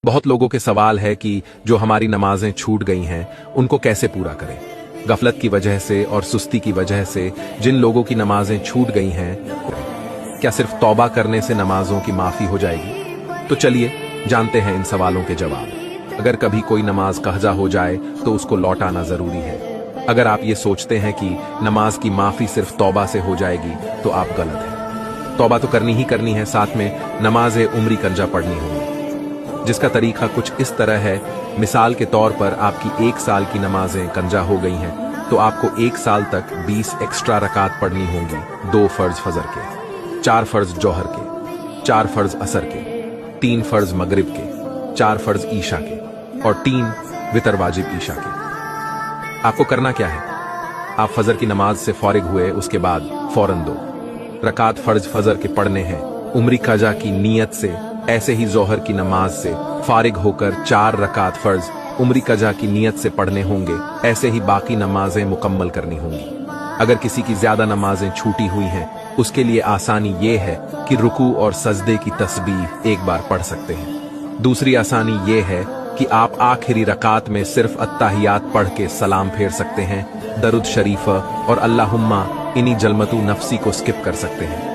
बहुत लोगों के सवाल है कि जो हमारी नमाजें छूट गई हैं उनको कैसे पूरा करें। गफलत की वजह से और सुस्ती की वजह से जिन लोगों की नमाजें छूट गई हैं, क्या सिर्फ तौबा करने से नमाजों की माफी हो जाएगी? तो चलिए जानते हैं इन सवालों के जवाब। अगर कभी कोई नमाज कज़ा हो जाए तो उसको लौटाना जरूरी है। अगर आप ये सोचते हैं कि नमाज की माफी सिर्फ तौबा से हो जाएगी तो आप गलत हैं। तौबा तो करनी ही करनी है, साथ में नमाज उम्री कंजा पढ़नी होगी, जिसका तरीका कुछ इस तरह है। मिसाल के तौर पर आपकी 1 साल की नमाजें कंजा हो गई हैं तो आपको 1 साल तक 20 एक्स्ट्रा रकात पढ़नी होंगी। 2 फर्ज फजर के, 4 फर्ज जोहर के, 4 फर्ज असर के, 3 फर्ज मगरिब के, 4 फर्ज ईशा के और 3 वितर वाजिब ईशा के। आपको करना क्या है? आप फजर की नमाज से फारिग हुए उसके बाद फौरन 2 रकात फर्ज फजर के पढ़ने हैं उम्री कजा की नीयत से। ऐसे ही जोहर की नमाज से फारिग होकर 4 रकात फर्ज उम्री कजा की नीयत से पढ़ने होंगे। ऐसे ही बाकी नमाजें मुकम्मल करनी होंगी। अगर किसी की ज्यादा नमाजें छूटी हुई हैं उसके लिए आसानी ये है कि रुकू और सजदे की तस्बीह एक बार पढ़ सकते हैं। दूसरी आसानी ये है कि आप आखिरी रकात में सिर्फ अत्ताहियात पढ़ के सलाम फेर सकते हैं। दरुद शरीफ और अल्लाहुम्मा इन्हीं जलमतु नफसी को स्किप कर सकते हैं।